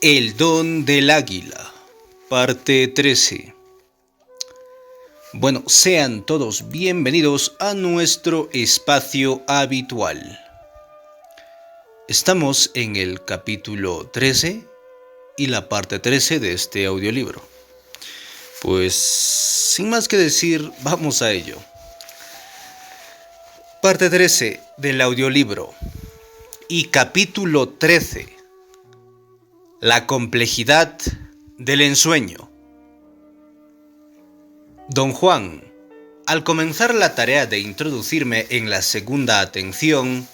El don del águila, parte 13. Bueno, sean todos bienvenidos a nuestro espacio habitual. Estamos en el capítulo 13 y la parte 13 de este audiolibro. Pues, sin más que decir, vamos a ello. Parte 13 del audiolibro y capítulo 13. La complejidad del ensueño. Don Juan, al comenzar la tarea de introducirme en la segunda atención,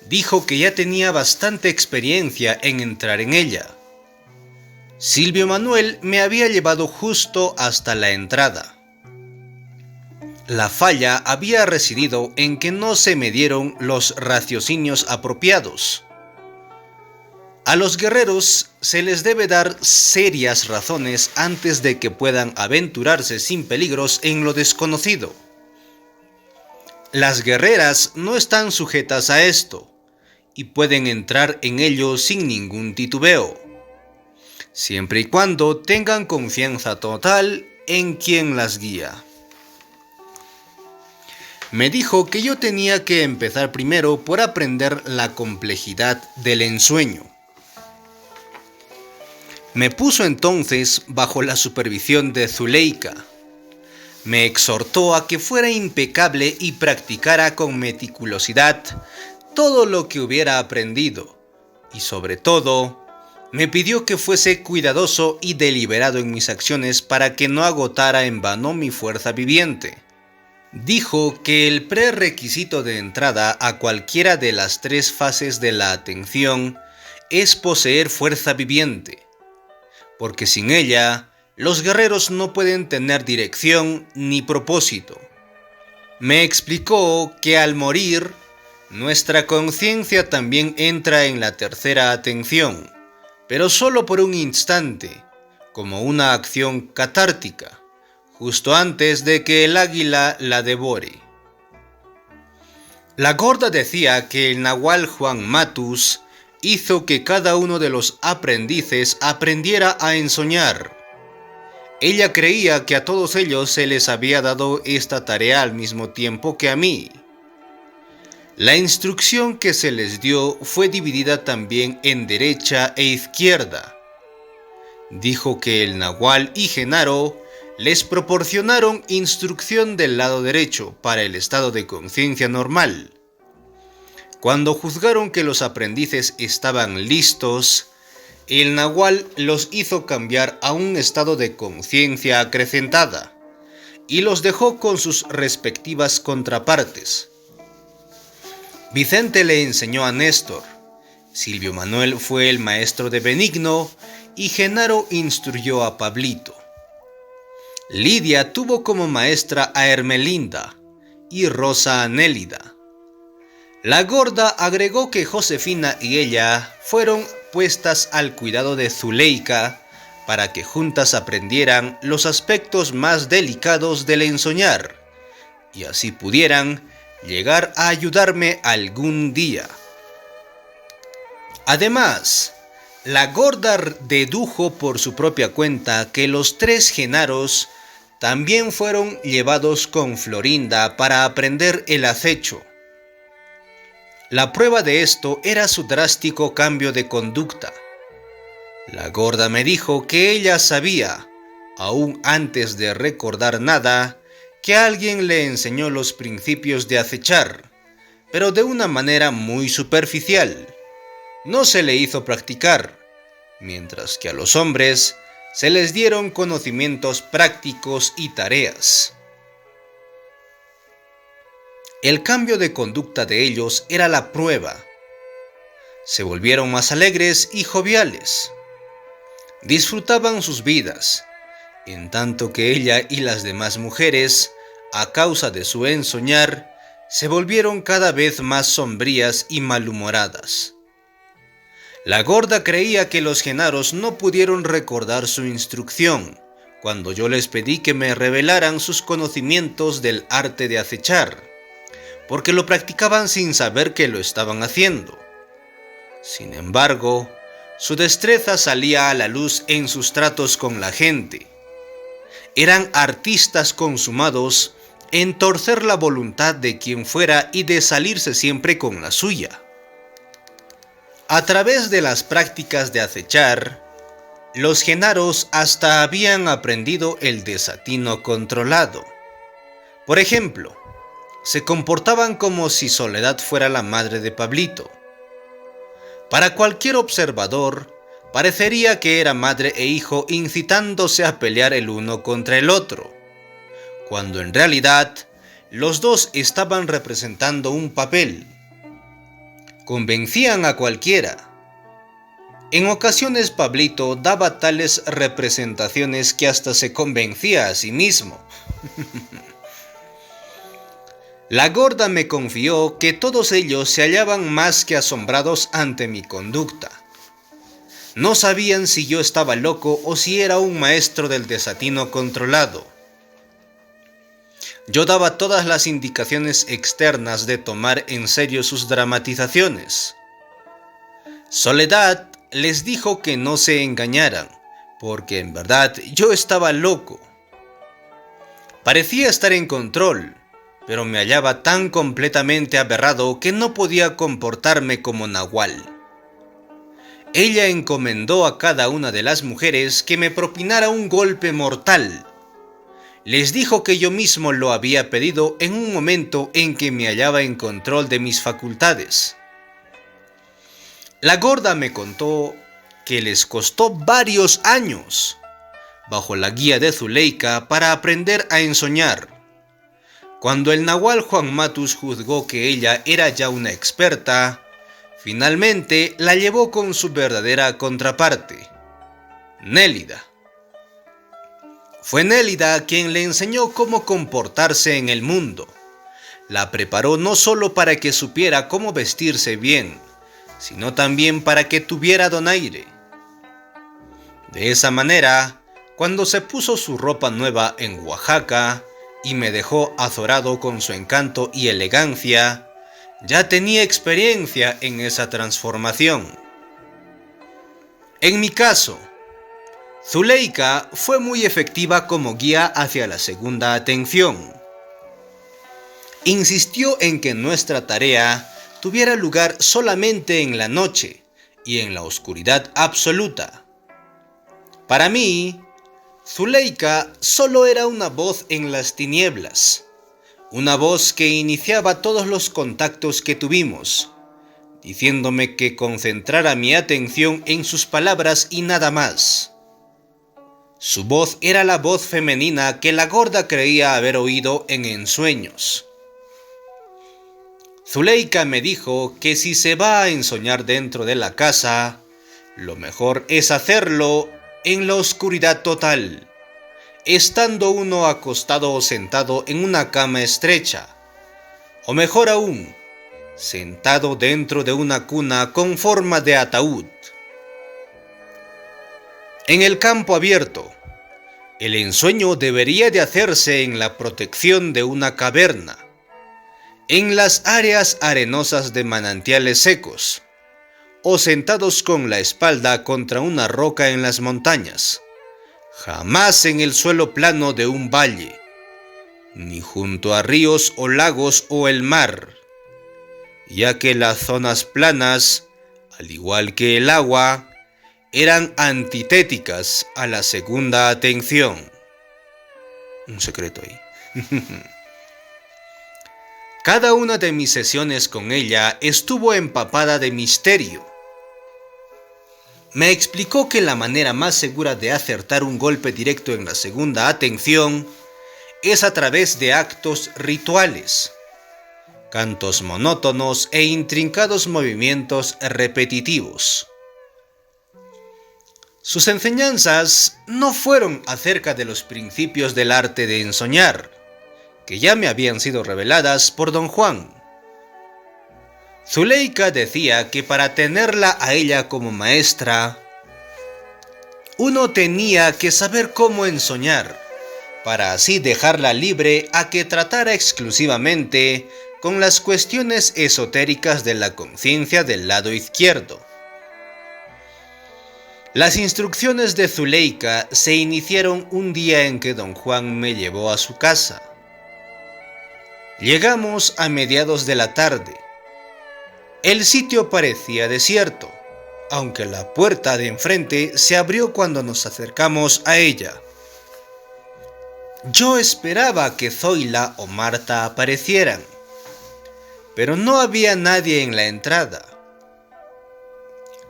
dijo que ya tenía bastante experiencia en entrar en ella. Silvio Manuel me había llevado justo hasta la entrada. La falla había residido en que no se me dieron los raciocinios apropiados. A los guerreros se les debe dar serias razones antes de que puedan aventurarse sin peligros en lo desconocido. Las guerreras no están sujetas a esto y pueden entrar en ello sin ningún titubeo, siempre y cuando tengan confianza total en quien las guía. Me dijo que yo tenía que empezar primero por aprender la complejidad del ensueño. Me puso entonces bajo la supervisión de Zuleika. Me exhortó a que fuera impecable y practicara con meticulosidad todo lo que hubiera aprendido, y sobre todo, me pidió que fuese cuidadoso y deliberado en mis acciones para que no agotara en vano mi fuerza viviente. Dijo que el prerequisito de entrada a cualquiera de las tres fases de la atención es poseer fuerza viviente, porque sin ella, los guerreros no pueden tener dirección ni propósito. Me explicó que al morir, nuestra conciencia también entra en la tercera atención, pero solo por un instante, como una acción catártica, justo antes de que el águila la devore. La gorda decía que el nahual Juan Matus hizo que cada uno de los aprendices aprendiera a ensoñar. Ella creía que a todos ellos se les había dado esta tarea al mismo tiempo que a mí. La instrucción que se les dio fue dividida también en derecha e izquierda. Dijo que el nahual y Genaro les proporcionaron instrucción del lado derecho para el estado de conciencia normal. Cuando juzgaron que los aprendices estaban listos, el nahual los hizo cambiar a un estado de conciencia acrecentada y los dejó con sus respectivas contrapartes. Vicente le enseñó a Néstor, Silvio Manuel fue el maestro de Benigno y Genaro instruyó a Pablito. Lidia tuvo como maestra a Hermelinda y Rosa a Nélida. La gorda agregó que Josefina y ella fueron puestas al cuidado de Zuleika para que juntas aprendieran los aspectos más delicados del ensoñar y así pudieran llegar a ayudarme algún día. Además, la gorda dedujo por su propia cuenta que los tres Genaros también fueron llevados con Florinda para aprender el acecho. La prueba de esto era su drástico cambio de conducta. La gorda me dijo que ella sabía, aún antes de recordar nada, que alguien le enseñó los principios de acechar, pero de una manera muy superficial. No se le hizo practicar, mientras que a los hombres se les dieron conocimientos prácticos y tareas. El cambio de conducta de ellos era la prueba. Se volvieron más alegres y joviales. Disfrutaban sus vidas, en tanto que ella y las demás mujeres, a causa de su ensoñar, se volvieron cada vez más sombrías y malhumoradas. La gorda creía que los Genaros no pudieron recordar su instrucción, cuando yo les pedí que me revelaran sus conocimientos del arte de acechar, porque lo practicaban sin saber que lo estaban haciendo. Sin embargo, Su destreza salía a la luz en sus tratos con la gente. Eran artistas consumados en torcer la voluntad de quien fuera y de salirse siempre con la suya. A través de las prácticas de acechar, los genaros hasta habían aprendido el desatino controlado. Por ejemplo, se comportaban como si Soledad fuera la madre de Pablito. Para cualquier observador, parecería que era madre e hijo incitándose a pelear el uno contra el otro, cuando en realidad los dos estaban representando un papel. Convencían a cualquiera. En ocasiones Pablito daba tales representaciones que hasta se convencía a sí mismo. La gorda me confió que todos ellos se hallaban más que asombrados ante mi conducta. No sabían si yo estaba loco o si era un maestro del desatino controlado. Yo daba todas las indicaciones externas de tomar en serio sus dramatizaciones. Soledad les dijo que no se engañaran, porque en verdad yo estaba loco. Parecía estar en control, pero me hallaba tan completamente aberrado que no podía comportarme como nahual. Ella encomendó a cada una de las mujeres que me propinara un golpe mortal. Les dijo que yo mismo lo había pedido en un momento en que me hallaba en control de mis facultades. La gorda me contó que les costó varios años, bajo la guía de Zuleika, para aprender a ensoñar. Cuando el nahual Juan Matus juzgó que ella era ya una experta, finalmente la llevó con su verdadera contraparte, Nélida. Fue Nélida quien le enseñó cómo comportarse en el mundo. La preparó no solo para que supiera cómo vestirse bien, sino también para que tuviera donaire. De esa manera, cuando se puso su ropa nueva en Oaxaca y me dejó azorado con su encanto y elegancia, ya tenía experiencia en esa transformación. En mi caso, Zuleika fue muy efectiva como guía hacia la segunda atención. Insistió en que nuestra tarea tuviera lugar solamente en la noche y en la oscuridad absoluta. Para mí, Zuleika solo era una voz en las tinieblas, una voz que iniciaba todos los contactos que tuvimos, diciéndome que concentrara mi atención en sus palabras y nada más. Su voz era la voz femenina que la gorda creía haber oído en ensueños. Zuleika me dijo que si se va a ensoñar dentro de la casa, lo mejor es hacerlo en la oscuridad total, estando uno acostado o sentado en una cama estrecha, o mejor aún, sentado dentro de una cuna con forma de ataúd. En el campo abierto, el ensueño debería de hacerse en la protección de una caverna, en las áreas arenosas de manantiales secos, o sentados con la espalda contra una roca en las montañas, jamás en el suelo plano de un valle, ni junto a ríos o lagos o el mar, ya que las zonas planas, al igual que el agua, eran antitéticas a la segunda atención. Un secreto ahí. Cada una de mis sesiones con ella estuvo empapada de misterio. Me explicó que la manera más segura de acertar un golpe directo en la segunda atención es a través de actos rituales, cantos monótonos e intrincados movimientos repetitivos. Sus enseñanzas no fueron acerca de los principios del arte de ensoñar, que ya me habían sido reveladas por don Juan. Zuleika decía que para tenerla a ella como maestra, uno tenía que saber cómo ensoñar, para así dejarla libre a que tratara exclusivamente con las cuestiones esotéricas de la conciencia del lado izquierdo. Las instrucciones de Zuleika se iniciaron un día en que don Juan me llevó a su casa. Llegamos a mediados de la tarde. El sitio parecía desierto, aunque la puerta de enfrente se abrió cuando nos acercamos a ella. Yo esperaba que Zoila o Marta aparecieran, pero no había nadie en la entrada.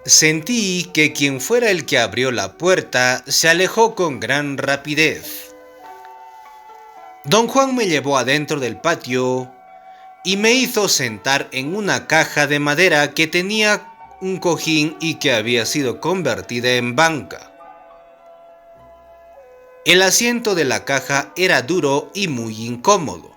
Sentí que quien fuera el que abrió la puerta se alejó con gran rapidez. Don Juan me llevó adentro del patio y me hizo sentar en una caja de madera que tenía un cojín y que había sido convertida en banca. El asiento de la caja era duro y muy incómodo.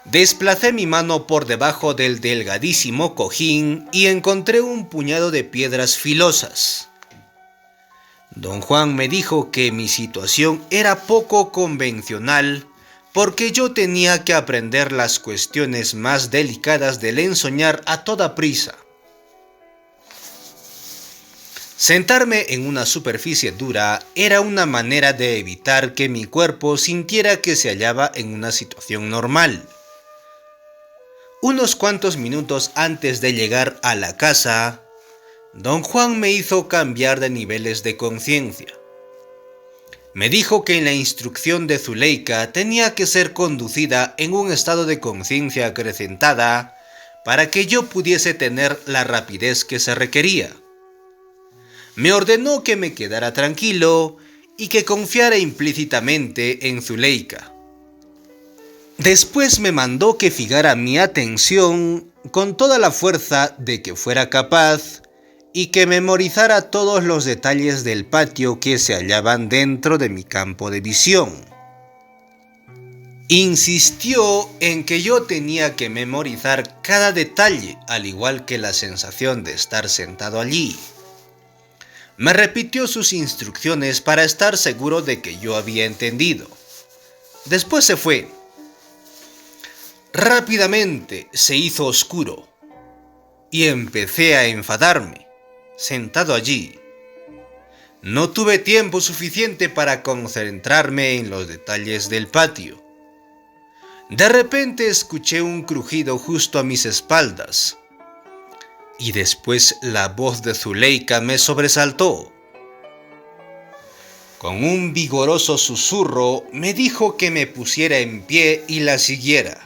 Desplacé mi mano por debajo del delgadísimo cojín y encontré un puñado de piedras filosas. Don Juan me dijo que mi situación era poco convencional porque yo tenía que aprender las cuestiones más delicadas del ensoñar a toda prisa. Sentarme en una superficie dura era una manera de evitar que mi cuerpo sintiera que se hallaba en una situación normal. Unos cuantos minutos antes de llegar a la casa, don Juan me hizo cambiar de niveles de conciencia. Me dijo que en la instrucción de Zuleika tenía que ser conducida en un estado de conciencia acrecentada para que yo pudiese tener la rapidez que se requería. Me ordenó que me quedara tranquilo y que confiara implícitamente en Zuleika. Después me mandó que fijara mi atención con toda la fuerza de que fuera capaz y que memorizara todos los detalles del patio que se hallaban dentro de mi campo de visión. Insistió en que yo tenía que memorizar cada detalle, al igual que la sensación de estar sentado allí. Me repitió sus instrucciones para estar seguro de que yo había entendido. Después se fue. Rápidamente se hizo oscuro y empecé a enfadarme, sentado allí. No tuve tiempo suficiente para concentrarme en los detalles del patio. De repente escuché un crujido justo a mis espaldas. Y después la voz de Zuleika me sobresaltó. Con un vigoroso susurro me dijo que me pusiera en pie y la siguiera.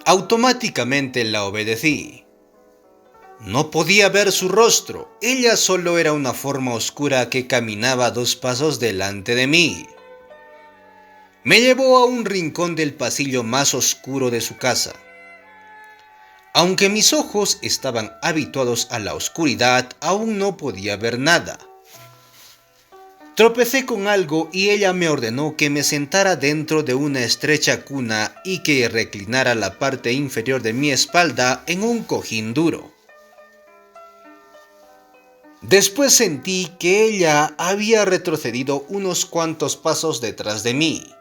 Automáticamente la obedecí. No podía ver su rostro, ella solo era una forma oscura que caminaba 2 pasos delante de mí. Me llevó a un rincón del pasillo más oscuro de su casa. Aunque mis ojos estaban habituados a la oscuridad, aún no podía ver nada. Tropecé con algo y ella me ordenó que me sentara dentro de una estrecha cuna y que reclinara la parte inferior de mi espalda en un cojín duro. Después sentí que ella había retrocedido unos cuantos pasos detrás de mí,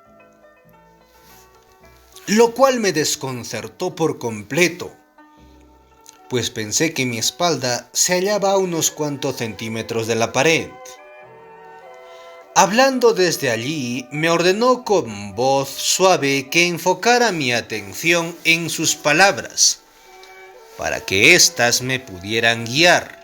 lo cual me desconcertó por completo, pues pensé que mi espalda se hallaba a unos cuantos centímetros de la pared. Hablando desde allí, me ordenó con voz suave que enfocara mi atención en sus palabras, para que éstas me pudieran guiar.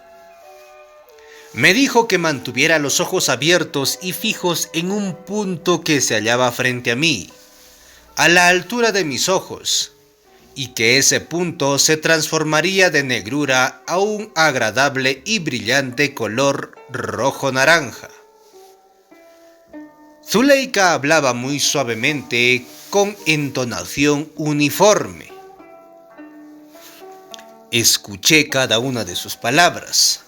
Me dijo que mantuviera los ojos abiertos y fijos en un punto que se hallaba frente a mí, a la altura de mis ojos, y que ese punto se transformaría de negrura a un agradable y brillante color rojo-naranja. Zuleika hablaba muy suavemente, con entonación uniforme. Escuché cada una de sus palabras.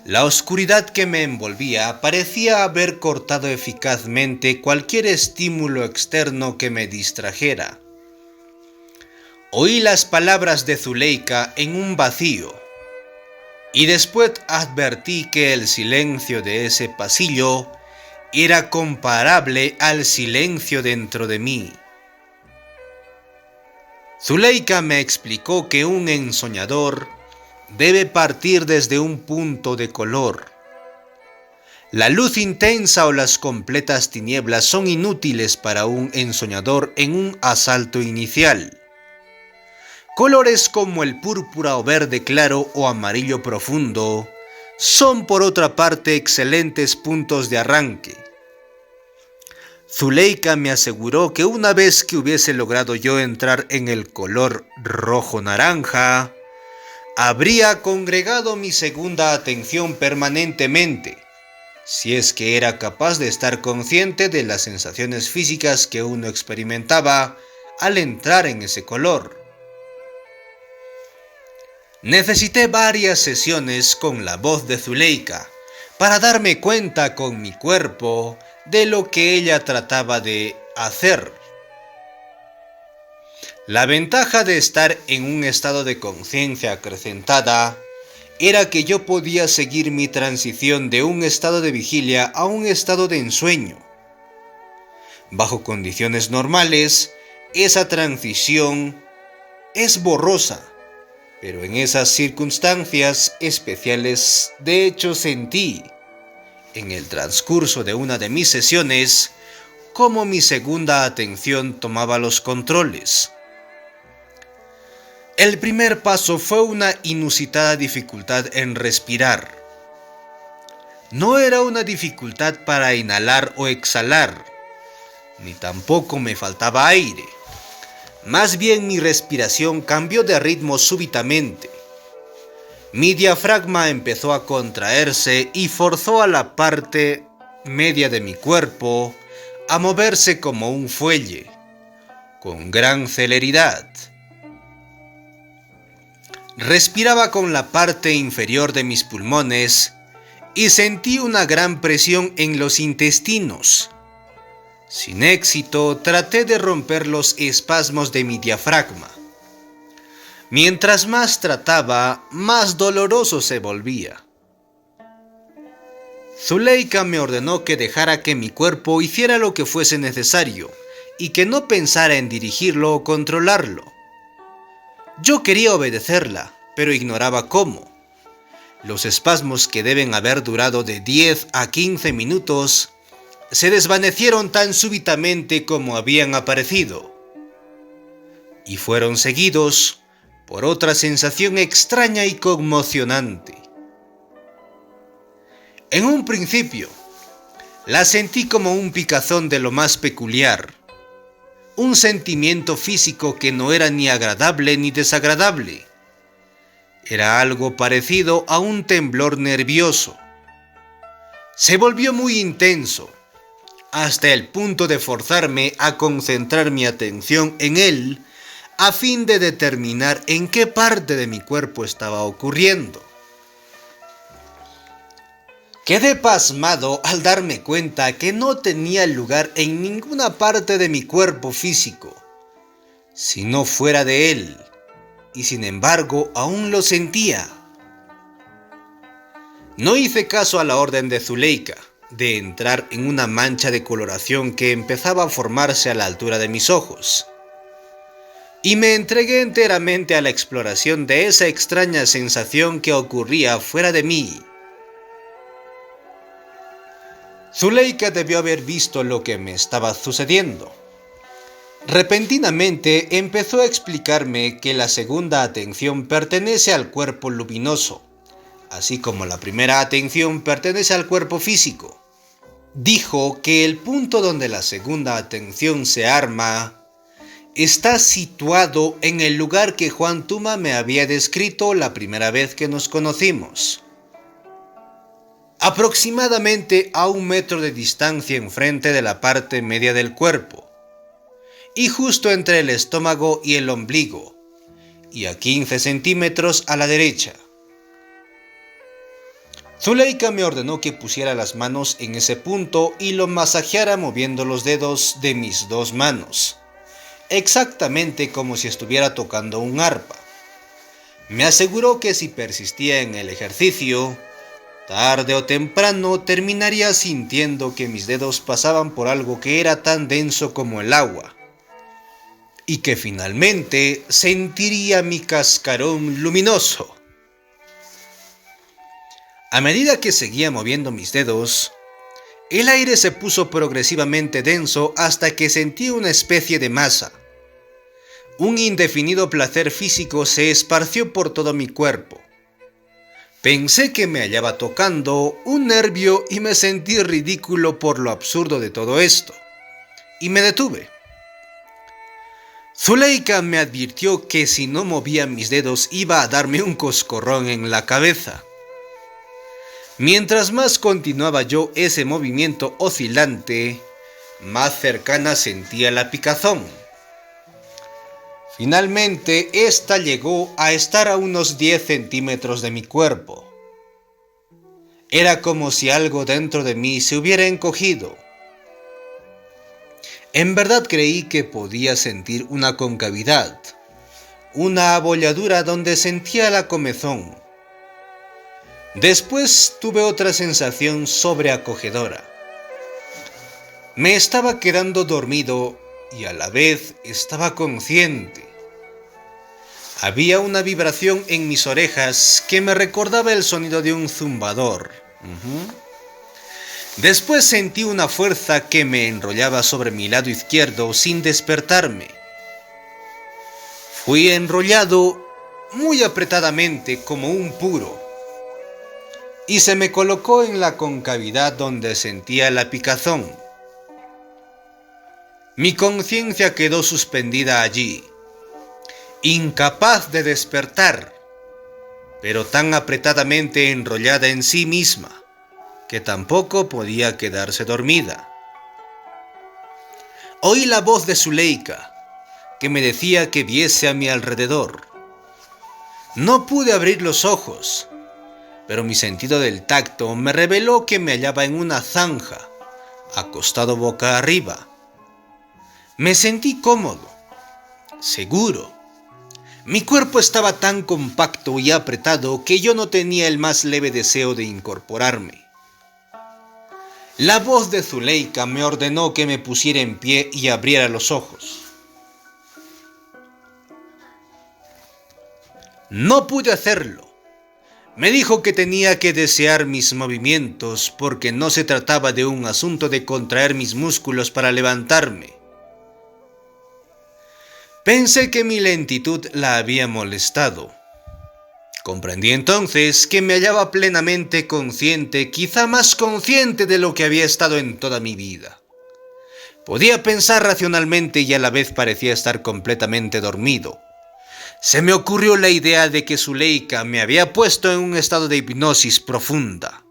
La oscuridad que me envolvía parecía haber cortado eficazmente cualquier estímulo externo que me distrajera. Oí las palabras de Zuleika en un vacío, y después advertí que el silencio de ese pasillo era comparable al silencio dentro de mí. Zuleika me explicó que un ensoñador debe partir desde un punto de color. La luz intensa o las completas tinieblas son inútiles para un ensoñador en un asalto inicial. Colores como el púrpura o verde claro o amarillo profundo son por otra parte excelentes puntos de arranque. Zuleika me aseguró que una vez que hubiese logrado yo entrar en el color rojo-naranja, habría congregado mi segunda atención permanentemente, si es que era capaz de estar consciente de las sensaciones físicas que uno experimentaba al entrar en ese color. Necesité varias sesiones con la voz de Zuleika para darme cuenta con mi cuerpo de lo que ella trataba de hacer. La ventaja de estar en un estado de conciencia acrecentada era que yo podía seguir mi transición de un estado de vigilia a un estado de ensueño. Bajo condiciones normales, esa transición es borrosa, pero en esas circunstancias especiales, de hecho sentí, en el transcurso de una de mis sesiones, cómo mi segunda atención tomaba los controles. El primer paso fue una inusitada dificultad en respirar. No era una dificultad para inhalar o exhalar, ni tampoco me faltaba aire. Más bien mi respiración cambió de ritmo súbitamente. Mi diafragma empezó a contraerse y forzó a la parte media de mi cuerpo a moverse como un fuelle, con gran celeridad. Respiraba con la parte inferior de mis pulmones y sentí una gran presión en los intestinos. Sin éxito, traté de romper los espasmos de mi diafragma. Mientras más trataba, más doloroso se volvía. Zuleika me ordenó que dejara que mi cuerpo hiciera lo que fuese necesario y que no pensara en dirigirlo o controlarlo. Yo quería obedecerla, pero ignoraba cómo. Los espasmos, que deben haber durado de 10 a 15 minutos, se desvanecieron tan súbitamente como habían aparecido, y fueron seguidos por otra sensación extraña y conmocionante. En un principio, la sentí como un picazón de lo más peculiar, un sentimiento físico que no era ni agradable ni desagradable. Era algo parecido a un temblor nervioso. Se volvió muy intenso, hasta el punto de forzarme a concentrar mi atención en él a fin de determinar en qué parte de mi cuerpo estaba ocurriendo. Quedé pasmado al darme cuenta que no tenía lugar en ninguna parte de mi cuerpo físico, sino fuera de él, y sin embargo aún lo sentía. No hice caso a la orden de Zuleika de entrar en una mancha de coloración que empezaba a formarse a la altura de mis ojos, y me entregué enteramente a la exploración de esa extraña sensación que ocurría fuera de mí. Zuleika debió haber visto lo que me estaba sucediendo. Repentinamente empezó a explicarme que la segunda atención pertenece al cuerpo luminoso, así como la primera atención pertenece al cuerpo físico. Dijo que el punto donde la segunda atención se arma está situado en el lugar que Juan Tuma me había descrito la primera vez que nos conocimos. Aproximadamente a 1 metro de distancia enfrente de la parte media del cuerpo, y justo entre el estómago y el ombligo, y a 15 centímetros a la derecha. Zuleika me ordenó que pusiera las manos en ese punto y lo masajeara moviendo los dedos de mis 2 manos, exactamente como si estuviera tocando un arpa. Me aseguró que si persistía en el ejercicio, tarde o temprano terminaría sintiendo que mis dedos pasaban por algo que era tan denso como el agua, y que finalmente sentiría mi cascarón luminoso. A medida que seguía moviendo mis dedos, el aire se puso progresivamente denso hasta que sentí una especie de masa. Un indefinido placer físico se esparció por todo mi cuerpo. Pensé que me hallaba tocando un nervio y me sentí ridículo por lo absurdo de todo esto, y me detuve. Zuleika me advirtió que si no movía mis dedos iba a darme un coscorrón en la cabeza. Mientras más continuaba yo ese movimiento oscilante, más cercana sentía la picazón. Finalmente, esta llegó a estar a unos 10 centímetros de mi cuerpo. Era como si algo dentro de mí se hubiera encogido. En verdad creí que podía sentir una concavidad, una abolladura donde sentía la comezón. Después tuve otra sensación sobreacogedora. Me estaba quedando dormido y a la vez estaba consciente. Había una vibración en mis orejas que me recordaba el sonido de un zumbador. Después sentí una fuerza que me enrollaba sobre mi lado izquierdo sin despertarme. Fui enrollado muy apretadamente como un puro y se me colocó en la concavidad donde sentía la picazón. Mi conciencia quedó suspendida allí, incapaz de despertar, pero tan apretadamente enrollada en sí misma que tampoco podía quedarse dormida. Oí la voz de Zuleika, que me decía que viese a mi alrededor. No pude abrir los ojos, pero mi sentido del tacto me reveló que me hallaba en una zanja, acostado boca arriba. Me sentí cómodo, seguro. Mi cuerpo estaba tan compacto y apretado que yo no tenía el más leve deseo de incorporarme. La voz de Zuleika me ordenó que me pusiera en pie y abriera los ojos. No pude hacerlo. Me dijo que tenía que desear mis movimientos porque no se trataba de un asunto de contraer mis músculos para levantarme. Pensé que mi lentitud la había molestado. Comprendí entonces que me hallaba plenamente consciente, quizá más consciente de lo que había estado en toda mi vida. Podía pensar racionalmente y a la vez parecía estar completamente dormido. Se me ocurrió la idea de que Zuleika me había puesto en un estado de hipnosis profunda.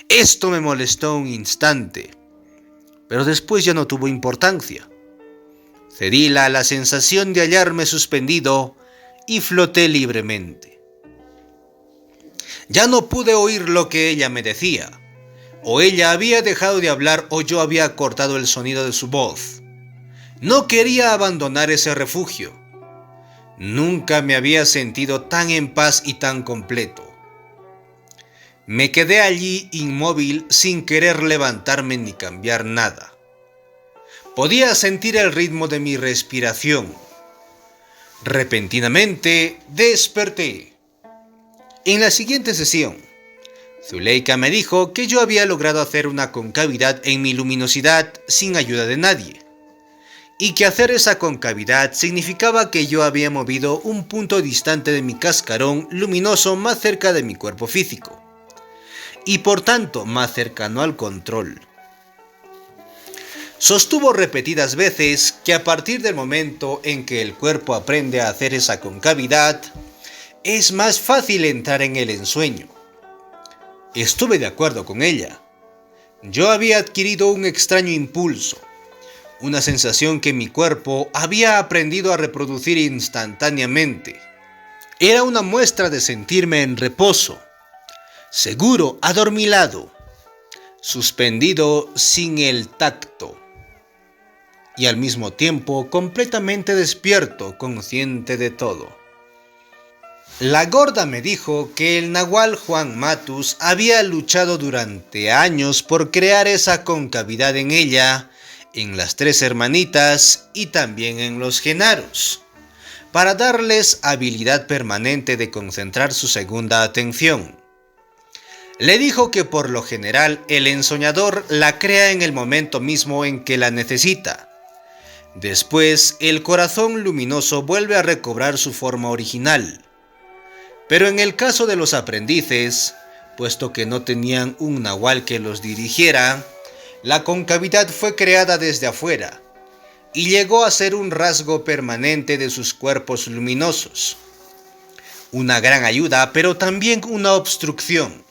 Esto me molestó un instante, pero después ya no tuvo importancia. Cedí a la sensación de hallarme suspendido y floté libremente. Ya no pude oír lo que ella me decía. O ella había dejado de hablar o yo había cortado el sonido de su voz. No quería abandonar ese refugio. Nunca me había sentido tan en paz y tan completo. Me quedé allí inmóvil sin querer levantarme ni cambiar nada. Podía sentir el ritmo de mi respiración. Repentinamente desperté. En la siguiente sesión, Zuleika me dijo que yo había logrado hacer una concavidad en mi luminosidad sin ayuda de nadie, y que hacer esa concavidad significaba que yo había movido un punto distante de mi cascarón luminoso más cerca de mi cuerpo físico, y por tanto más cercano al control. Sostuvo repetidas veces que a partir del momento en que el cuerpo aprende a hacer esa concavidad, es más fácil entrar en el ensueño. Estuve de acuerdo con ella. Yo había adquirido un extraño impulso, una sensación que mi cuerpo había aprendido a reproducir instantáneamente. Era una muestra de sentirme en reposo, seguro, adormilado, suspendido sin el tacto, y al mismo tiempo completamente despierto, consciente de todo. La gorda me dijo que el nahual Juan Matus había luchado durante años por crear esa concavidad en ella, en las tres hermanitas y también en los Genaros, para darles habilidad permanente de concentrar su segunda atención. Le dijo que por lo general el ensoñador la crea en el momento mismo en que la necesita. Después, el corazón luminoso vuelve a recobrar su forma original. Pero en el caso de los aprendices, puesto que no tenían un nahual que los dirigiera, la concavidad fue creada desde afuera y llegó a ser un rasgo permanente de sus cuerpos luminosos. Una gran ayuda, pero también una obstrucción.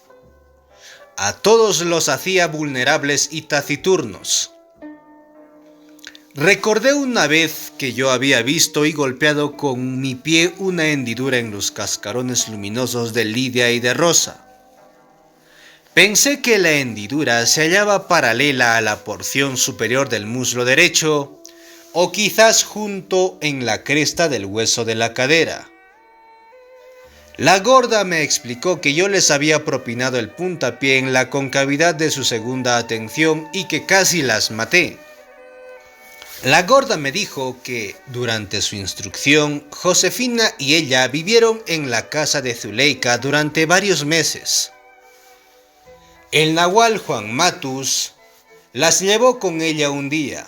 A todos los hacía vulnerables y taciturnos. Recordé una vez que yo había visto y golpeado con mi pie una hendidura en los cascarones luminosos de Lidia y de Rosa. Pensé que la hendidura se hallaba paralela a la porción superior del muslo derecho, o quizás junto en la cresta del hueso de la cadera. La gorda me explicó que yo les había propinado el puntapié en la concavidad de su segunda atención y que casi las maté. La gorda me dijo que, durante su instrucción, Josefina y ella vivieron en la casa de Zuleika durante varios meses. El nahual Juan Matus las llevó con ella un día,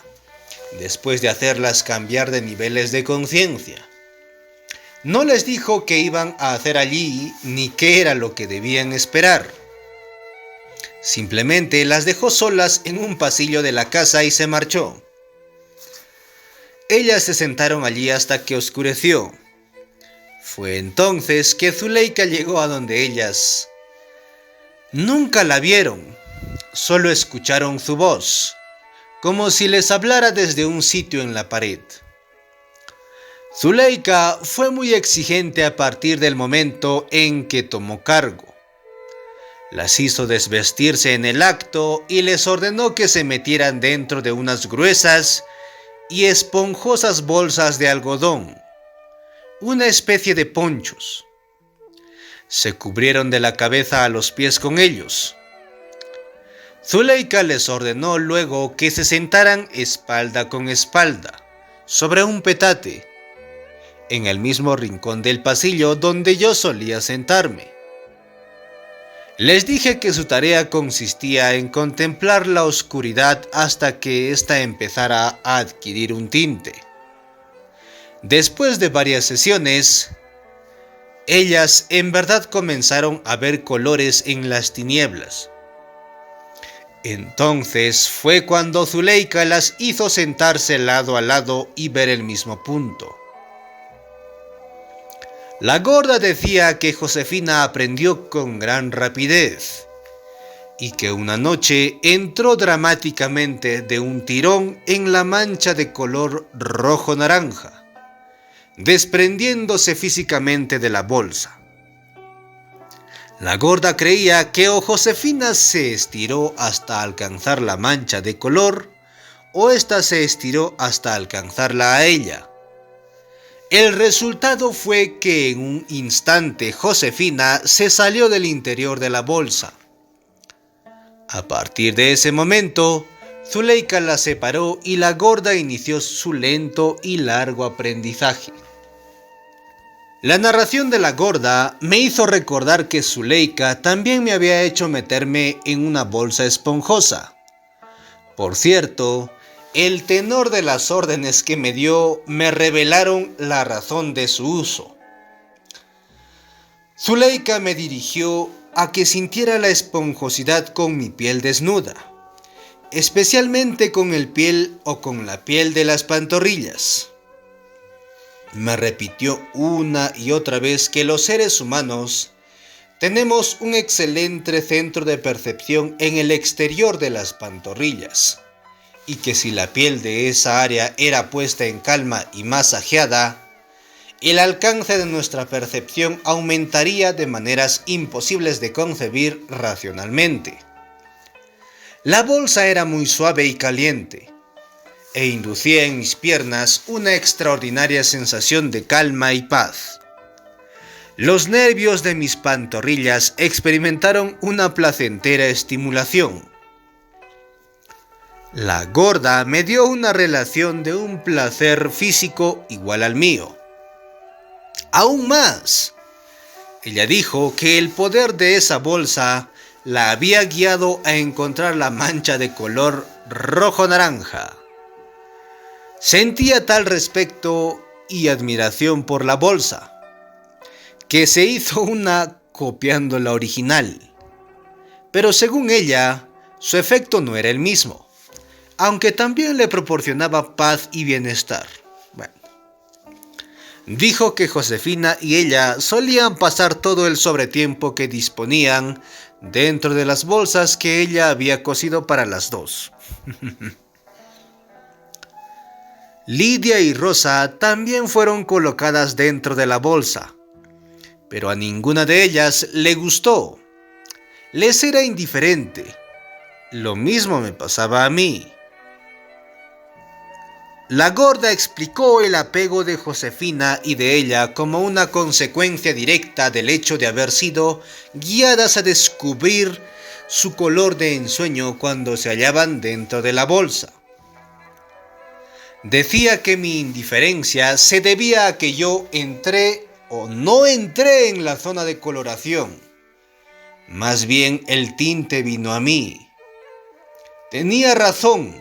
después de hacerlas cambiar de niveles de conciencia. No les dijo qué iban a hacer allí ni qué era lo que debían esperar. Simplemente las dejó solas en un pasillo de la casa y se marchó. Ellas se sentaron allí hasta que oscureció. Fue entonces que Zuleika llegó a donde ellas. Nunca la vieron, solo escucharon su voz, como si les hablara desde un sitio en la pared. Zuleika fue muy exigente a partir del momento en que tomó cargo. Las hizo desvestirse en el acto y les ordenó que se metieran dentro de unas gruesas y esponjosas bolsas de algodón, una especie de ponchos. Se cubrieron de la cabeza a los pies con ellos. Zuleika les ordenó luego que se sentaran espalda con espalda, sobre un petate, en el mismo rincón del pasillo donde yo solía sentarme. Les dije que su tarea consistía en contemplar la oscuridad hasta que ésta empezara a adquirir un tinte. Después de varias sesiones, ellas en verdad comenzaron a ver colores en las tinieblas. Entonces fue cuando Zuleika las hizo sentarse lado a lado y ver el mismo punto. La gorda decía que Josefina aprendió con gran rapidez y que una noche entró dramáticamente de un tirón en la mancha de color rojo-naranja, desprendiéndose físicamente de la bolsa. La gorda creía que o Josefina se estiró hasta alcanzar la mancha de color o ésta se estiró hasta alcanzarla a ella. El resultado fue que en un instante Josefina se salió del interior de la bolsa. A partir de ese momento, Zuleika la separó y la gorda inició su lento y largo aprendizaje. La narración de la gorda me hizo recordar que Zuleika también me había hecho meterme en una bolsa esponjosa. Por cierto, el tenor de las órdenes que me dio me revelaron la razón de su uso. Zuleika me dirigió a que sintiera la esponjosidad con mi piel desnuda, especialmente con el piel o con la piel de las pantorrillas. Me repitió una y otra vez que los seres humanos tenemos un excelente centro de percepción en el exterior de las pantorrillas, y que si la piel de esa área era puesta en calma y masajeada, el alcance de nuestra percepción aumentaría de maneras imposibles de concebir racionalmente. La bolsa era muy suave y caliente, e inducía en mis piernas una extraordinaria sensación de calma y paz. Los nervios de mis pantorrillas experimentaron una placentera estimulación. La gorda me dio una relación de un placer físico igual al mío. Aún más, ella dijo que el poder de esa bolsa la había guiado a encontrar la mancha de color rojo-naranja. Sentía tal respeto y admiración por la bolsa, que se hizo una copiando la original. Pero según ella, su efecto no era el mismo, aunque también le proporcionaba paz y bienestar. Bueno, dijo que Josefina y ella solían pasar todo el sobretiempo que disponían dentro de las bolsas que ella había cosido para las dos. Lidia y Rosa también fueron colocadas dentro de la bolsa, pero a ninguna de ellas le gustó. Les era indiferente. Lo mismo me pasaba a mí. La gorda explicó el apego de Josefina y de ella como una consecuencia directa del hecho de haber sido guiadas a descubrir su color de ensueño cuando se hallaban dentro de la bolsa. Decía que mi indiferencia se debía a que yo entré o no entré en la zona de coloración. Más bien el tinte vino a mí. Tenía razón.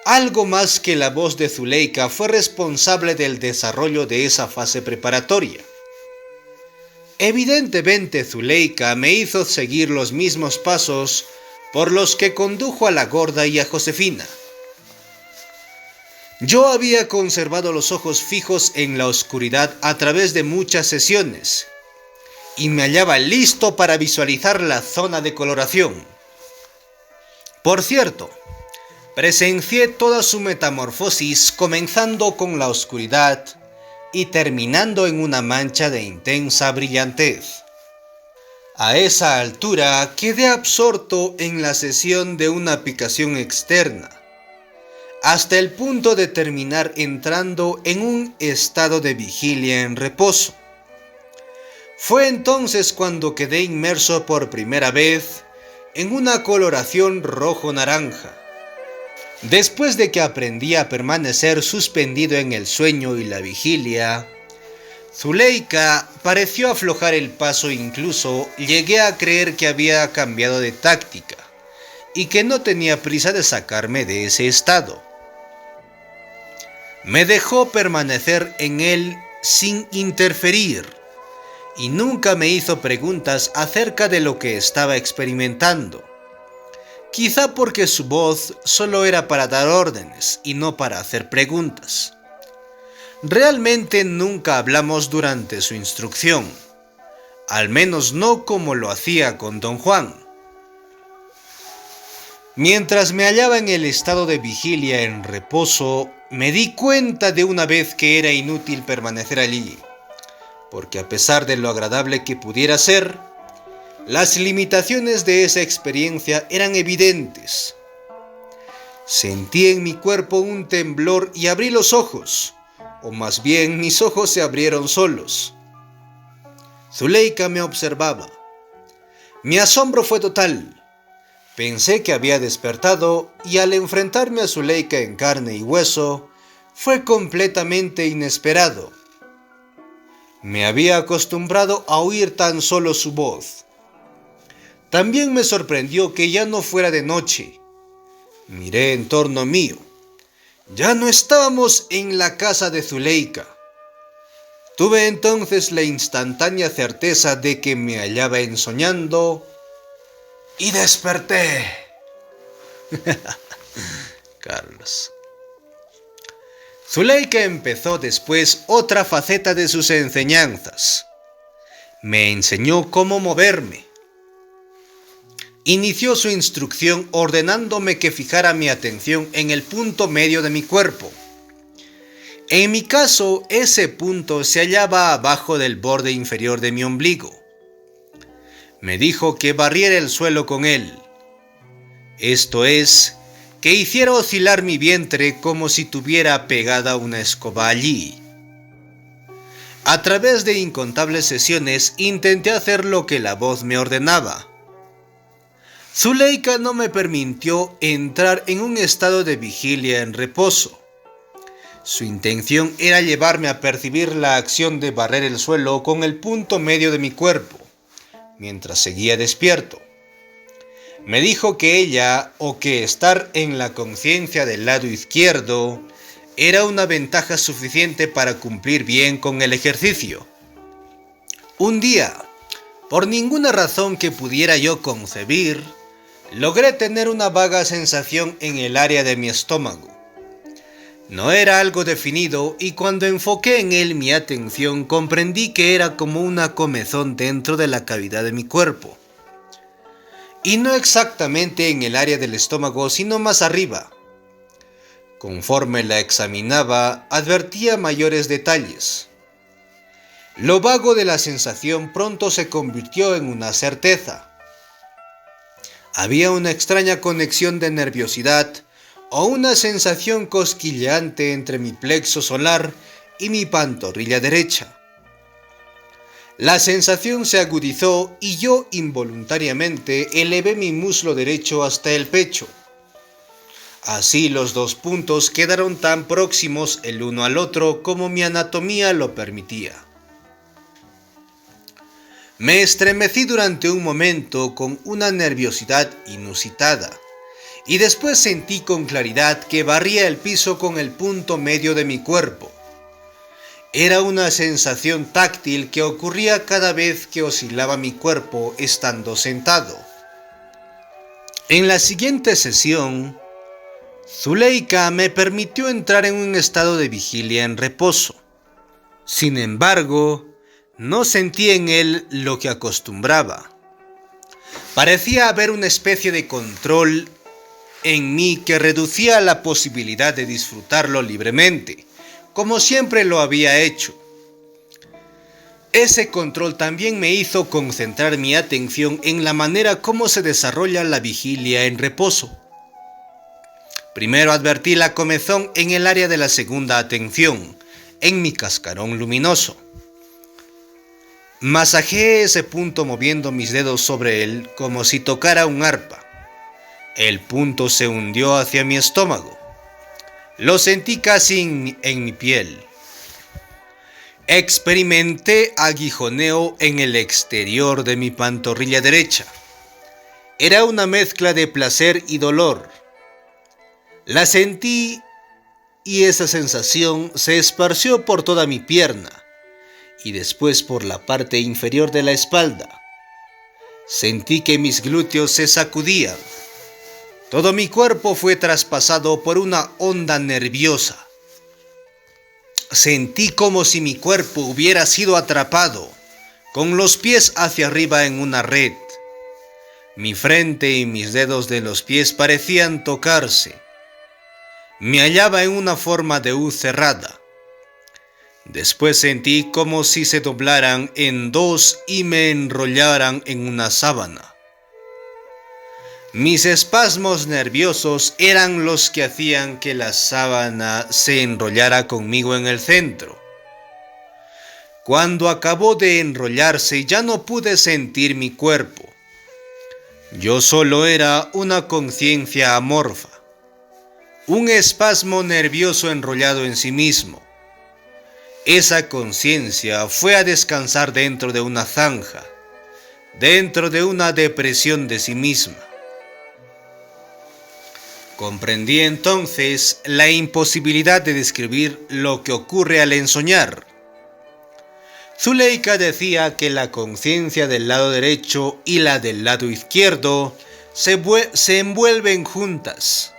Algo más que la voz de Zuleika fue responsable del desarrollo de esa fase preparatoria. Evidentemente Zuleika me hizo seguir los mismos pasos por los que condujo a la gorda y a Josefina. Yo había conservado los ojos fijos en la oscuridad a través de muchas sesiones y me hallaba listo para visualizar la zona de coloración. Por cierto, presencié toda su metamorfosis comenzando con la oscuridad y terminando en una mancha de intensa brillantez. A esa altura quedé absorto en la sesión de una picación externa, hasta el punto de terminar entrando en un estado de vigilia en reposo. Fue entonces cuando quedé inmerso por primera vez en una coloración rojo-naranja. Después de que aprendí a permanecer suspendido en el sueño y la vigilia, Zuleika pareció aflojar el paso, incluso llegué a creer que había cambiado de táctica y que no tenía prisa de sacarme de ese estado. Me dejó permanecer en él sin interferir y nunca me hizo preguntas acerca de lo que estaba experimentando. Quizá porque su voz solo era para dar órdenes y no para hacer preguntas. Realmente nunca hablamos durante su instrucción, al menos no como lo hacía con Don Juan. Mientras me hallaba en el estado de vigilia en reposo, me di cuenta de una vez que era inútil permanecer allí, porque a pesar de lo agradable que pudiera ser, las limitaciones de esa experiencia eran evidentes. Sentí en mi cuerpo un temblor y abrí los ojos, o más bien mis ojos se abrieron solos. Zuleika me observaba. Mi asombro fue total. Pensé que había despertado y al enfrentarme a Zuleika en carne y hueso, fue completamente inesperado. Me había acostumbrado a oír tan solo su voz. También me sorprendió que ya no fuera de noche. Miré en torno mío. Ya no estábamos en la casa de Zuleika. Tuve entonces la instantánea certeza de que me hallaba ensoñando y desperté. Carlos. Zuleika empezó después otra faceta de sus enseñanzas. Me enseñó cómo moverme. Inició su instrucción ordenándome que fijara mi atención en el punto medio de mi cuerpo. En mi caso, ese punto se hallaba abajo del borde inferior de mi ombligo. Me dijo que barriera el suelo con él. Esto es, que hiciera oscilar mi vientre como si tuviera pegada una escoba allí. A través de incontables sesiones intenté hacer lo que la voz me ordenaba. Zuleika no me permitió entrar en un estado de vigilia en reposo. Su intención era llevarme a percibir la acción de barrer el suelo con el punto medio de mi cuerpo, mientras seguía despierto. Me dijo que ella, o que estar en la conciencia del lado izquierdo, era una ventaja suficiente para cumplir bien con el ejercicio. Un día, por ninguna razón que pudiera yo concebir, logré tener una vaga sensación en el área de mi estómago. No era algo definido y cuando enfoqué en él mi atención comprendí que era como una comezón dentro de la cavidad de mi cuerpo. Y no exactamente en el área del estómago, sino más arriba. Conforme la examinaba, advertía mayores detalles. Lo vago de la sensación pronto se convirtió en una certeza. Había una extraña conexión de nerviosidad o una sensación cosquilleante entre mi plexo solar y mi pantorrilla derecha. La sensación se agudizó y yo involuntariamente elevé mi muslo derecho hasta el pecho. Así los dos puntos quedaron tan próximos el uno al otro como mi anatomía lo permitía. Me estremecí durante un momento con una nerviosidad inusitada y después sentí con claridad que barría el piso con el punto medio de mi cuerpo. Era una sensación táctil que ocurría cada vez que oscilaba mi cuerpo estando sentado. En la siguiente sesión, Zuleika me permitió entrar en un estado de vigilia en reposo. Sin embargo, no sentí en él lo que acostumbraba. Parecía haber una especie de control en mí que reducía la posibilidad de disfrutarlo libremente, como siempre lo había hecho. Ese control también me hizo concentrar mi atención en la manera como se desarrolla la vigilia en reposo. Primero advertí la comezón en el área de la segunda atención, en mi cascarón luminoso. Masajeé ese punto moviendo mis dedos sobre él como si tocara un arpa. El punto se hundió hacia mi estómago. Lo sentí casi en mi piel. Experimenté aguijoneo en el exterior de mi pantorrilla derecha. Era una mezcla de placer y dolor. La sentí y esa sensación se esparció por toda mi pierna y después por la parte inferior de la espalda. Sentí que mis glúteos se sacudían. Todo mi cuerpo fue traspasado por una onda nerviosa. Sentí como si mi cuerpo hubiera sido atrapado, con los pies hacia arriba en una red. Mi frente y mis dedos de los pies parecían tocarse. Me hallaba en una forma de U cerrada. Después sentí como si se doblaran en dos y me enrollaran en una sábana. Mis espasmos nerviosos eran los que hacían que la sábana se enrollara conmigo en el centro. Cuando acabó de enrollarse ya no pude sentir mi cuerpo. Yo solo era una conciencia amorfa, un espasmo nervioso enrollado en sí mismo. Esa conciencia fue a descansar dentro de una zanja, dentro de una depresión de sí misma. Comprendí entonces la imposibilidad de describir lo que ocurre al ensoñar. Zuleika decía que la conciencia del lado derecho y la del lado izquierdo se envuelven juntas.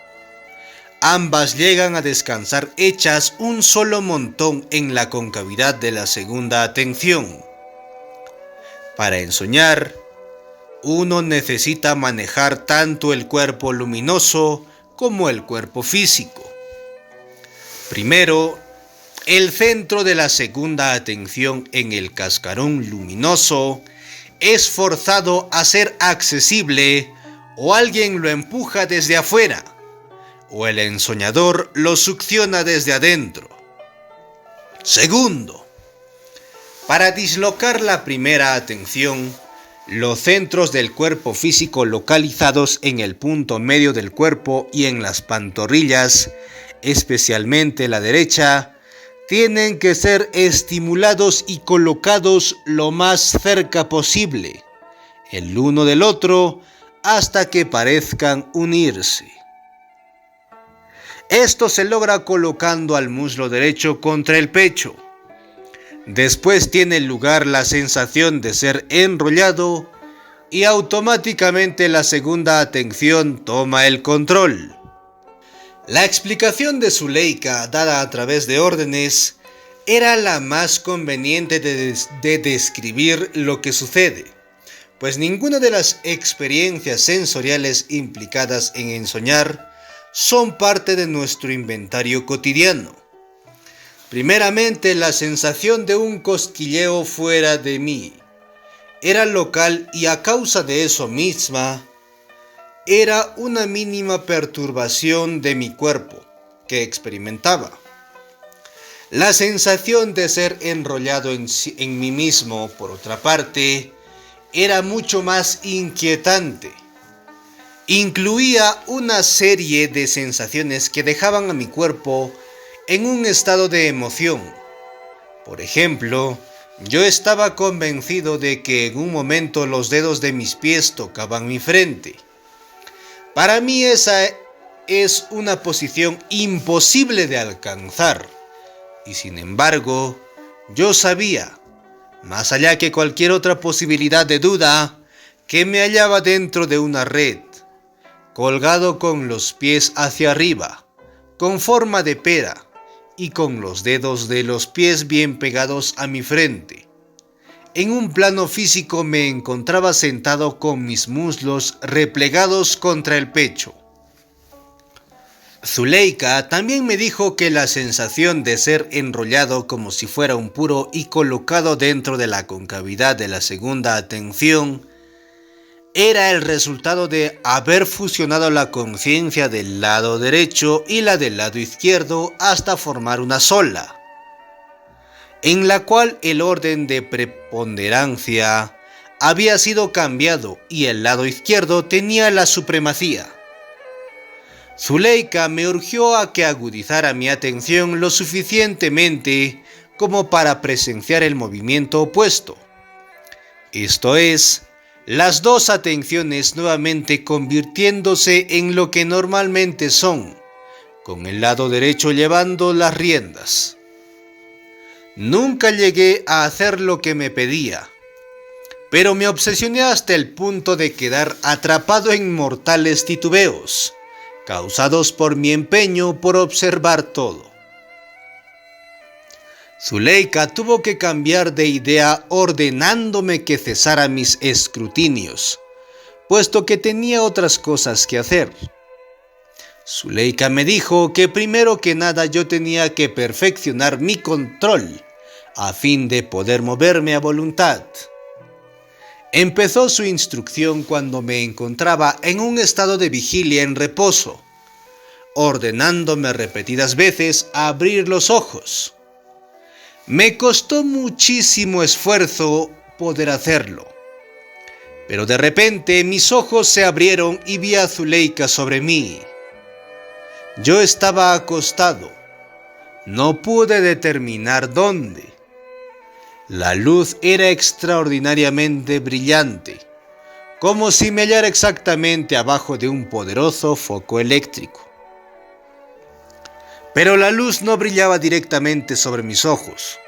Ambas llegan a descansar hechas un solo montón en la concavidad de la segunda atención. Para ensoñar, uno necesita manejar tanto el cuerpo luminoso como el cuerpo físico. Primero, el centro de la segunda atención en el cascarón luminoso es forzado a ser accesible o alguien lo empuja desde afuera o el ensoñador lo succiona desde adentro. Segundo, para dislocar la primera atención, los centros del cuerpo físico localizados en el punto medio del cuerpo y en las pantorrillas, especialmente la derecha, tienen que ser estimulados y colocados lo más cerca posible, el uno del otro, hasta que parezcan unirse. Esto se logra colocando al muslo derecho contra el pecho. Después tiene lugar la sensación de ser enrollado y automáticamente la segunda atención toma el control. La explicación de Zuleika, dada a través de órdenes, era la más conveniente de describir lo que sucede, pues ninguna de las experiencias sensoriales implicadas en ensoñar son parte de nuestro inventario cotidiano. Primeramente, la sensación de un cosquilleo fuera de mí era local y a causa de eso misma, era una mínima perturbación de mi cuerpo que experimentaba. La sensación de ser enrollado en mí mismo, por otra parte, era mucho más inquietante. Incluía una serie de sensaciones que dejaban a mi cuerpo en un estado de emoción. Por ejemplo, yo estaba convencido de que en un momento los dedos de mis pies tocaban mi frente. Para mí esa es una posición imposible de alcanzar, y sin embargo, yo sabía, más allá que cualquier otra posibilidad de duda, que me hallaba dentro de una red, colgado con los pies hacia arriba, con forma de pera, y con los dedos de los pies bien pegados a mi frente. En un plano físico me encontraba sentado con mis muslos replegados contra el pecho. Zuleika también me dijo que la sensación de ser enrollado como si fuera un puro y colocado dentro de la concavidad de la segunda atención era el resultado de haber fusionado la conciencia del lado derecho y la del lado izquierdo hasta formar una sola, en la cual el orden de preponderancia había sido cambiado y el lado izquierdo tenía la supremacía. Zuleika me urgió a que agudizara mi atención lo suficientemente como para presenciar el movimiento opuesto, esto es, las dos atenciones nuevamente convirtiéndose en lo que normalmente son, con el lado derecho llevando las riendas. Nunca llegué a hacer lo que me pedía, pero me obsesioné hasta el punto de quedar atrapado en mortales titubeos, causados por mi empeño por observar todo. Zuleika tuvo que cambiar de idea ordenándome que cesara mis escrutinios, puesto que tenía otras cosas que hacer. Zuleika me dijo que primero que nada yo tenía que perfeccionar mi control a fin de poder moverme a voluntad. Empezó su instrucción cuando me encontraba en un estado de vigilia en reposo, ordenándome repetidas veces a abrir los ojos. Me costó muchísimo esfuerzo poder hacerlo, pero de repente mis ojos se abrieron y vi a Zuleika sobre mí. Yo estaba acostado, no pude determinar dónde. La luz era extraordinariamente brillante, como si me hallara exactamente abajo de un poderoso foco eléctrico. Pero la luz no brillaba directamente sobre mis ojos.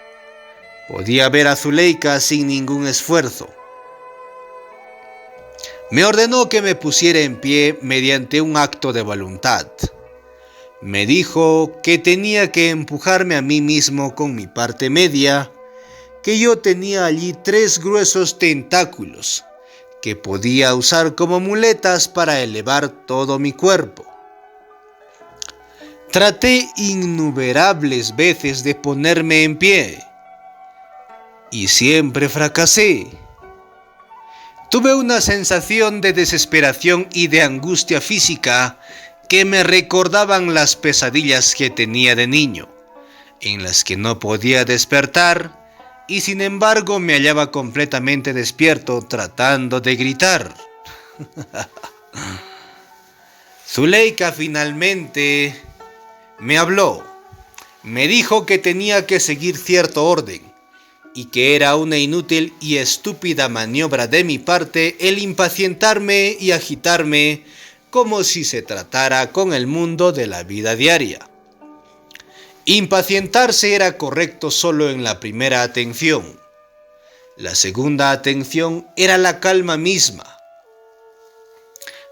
Podía ver a Zuleika sin ningún esfuerzo. Me ordenó que me pusiera en pie mediante un acto de voluntad. Me dijo que tenía que empujarme a mí mismo con mi parte media, que yo tenía allí 3 gruesos tentáculos, que podía usar como muletas para elevar todo mi cuerpo. Traté innumerables veces de ponerme en pie, y siempre fracasé. Tuve una sensación de desesperación y de angustia física que me recordaban las pesadillas que tenía de niño, en las que no podía despertar y sin embargo me hallaba completamente despierto tratando de gritar. Zuleika finalmente me habló, me dijo que tenía que seguir cierto orden y que era una inútil y estúpida maniobra de mi parte el impacientarme y agitarme como si se tratara con el mundo de la vida diaria. Impacientarse era correcto solo en la primera atención. La segunda atención era la calma misma.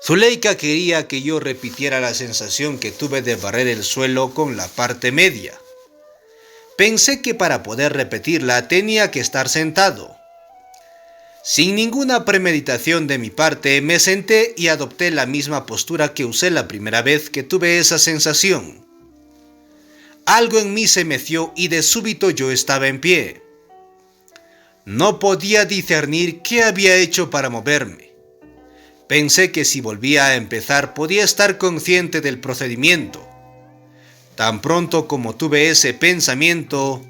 Zuleika quería que yo repitiera la sensación que tuve de barrer el suelo con la parte media. Pensé que para poder repetirla tenía que estar sentado. Sin ninguna premeditación de mi parte, me senté y adopté la misma postura que usé la primera vez que tuve esa sensación. Algo en mí se meció y de súbito yo estaba en pie. No podía discernir qué había hecho para moverme. Pensé que si volvía a empezar podía estar consciente del procedimiento. Tan pronto como tuve ese pensamiento,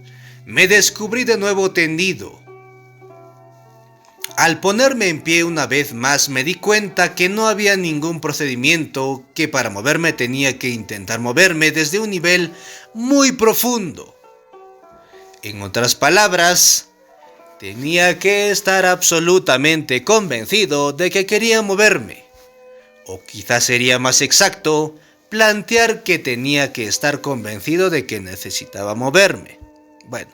me descubrí de nuevo tendido. Al ponerme en pie una vez más me di cuenta que no había ningún procedimiento, que para moverme tenía que intentar moverme desde un nivel muy profundo. En otras palabras, tenía que estar absolutamente convencido de que quería moverme. O quizás sería más exacto plantear que tenía que estar convencido de que necesitaba moverme. Bueno,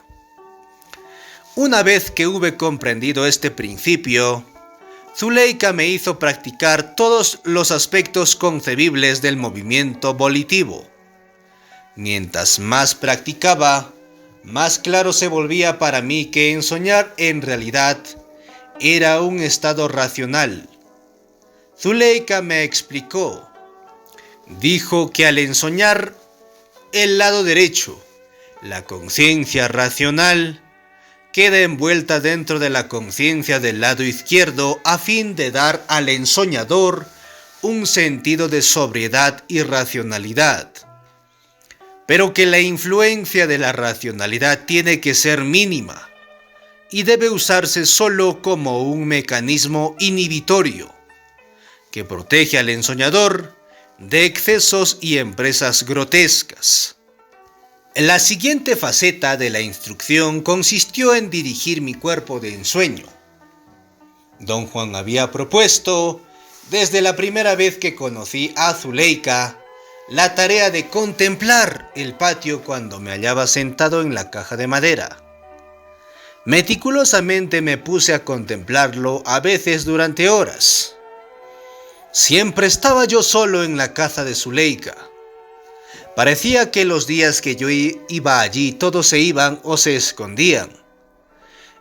una vez que hube comprendido este principio, Zuleika me hizo practicar todos los aspectos concebibles del movimiento volitivo. Mientras más practicaba, más claro se volvía para mí que ensoñar en realidad era un estado racional. Zuleika me explicó. Dijo que al ensoñar el lado derecho, la conciencia racional queda envuelta dentro de la conciencia del lado izquierdo a fin de dar al ensoñador un sentido de sobriedad y racionalidad. Pero que la influencia de la racionalidad tiene que ser mínima y debe usarse solo como un mecanismo inhibitorio que protege al ensoñador de excesos y empresas grotescas. La siguiente faceta de la instrucción consistió en dirigir mi cuerpo de ensueño. Don Juan había propuesto, desde la primera vez que conocí a Zuleika, la tarea de contemplar el patio cuando me hallaba sentado en la caja de madera. Meticulosamente me puse a contemplarlo, a veces durante horas. Siempre estaba yo solo en la casa de Zuleika. Parecía que los días que yo iba allí todos se iban o se escondían.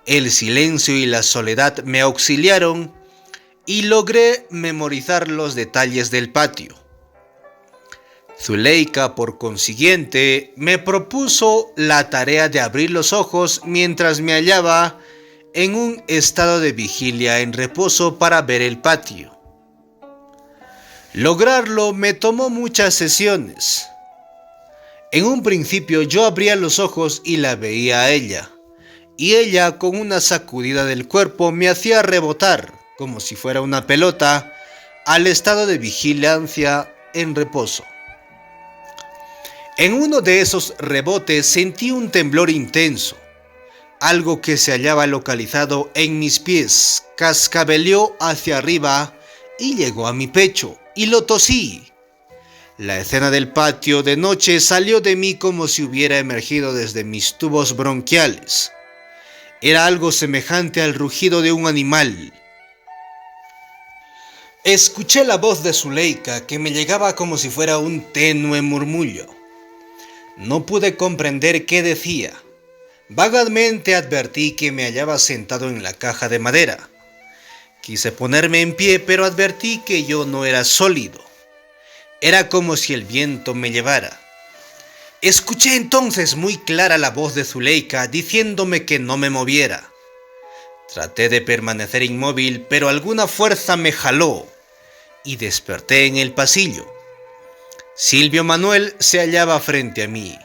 El silencio y la soledad me auxiliaron y logré memorizar los detalles del patio. Zuleika, por consiguiente, me propuso la tarea de abrir los ojos mientras me hallaba en un estado de vigilia en reposo para ver el patio. Lograrlo me tomó muchas sesiones. En un principio yo abría los ojos y la veía a ella, y ella con una sacudida del cuerpo me hacía rebotar, como si fuera una pelota, al estado de vigilancia en reposo. En uno de esos rebotes sentí un temblor intenso. Algo que se hallaba localizado en mis pies cascabeleó hacia arriba y llegó a mi pecho, y lo tosí. La escena del patio de noche salió de mí como si hubiera emergido desde mis tubos bronquiales. Era algo semejante al rugido de un animal. Escuché la voz de Zuleika que me llegaba como si fuera un tenue murmullo. No pude comprender qué decía. Vagamente advertí que me hallaba sentado en la caja de madera. Quise ponerme en pie, pero advertí que yo no era sólido. Era como si el viento me llevara. Escuché entonces muy clara la voz de Zuleika diciéndome que no me moviera. Traté de permanecer inmóvil, pero alguna fuerza me jaló y desperté en el pasillo. Silvio Manuel se hallaba frente a mí.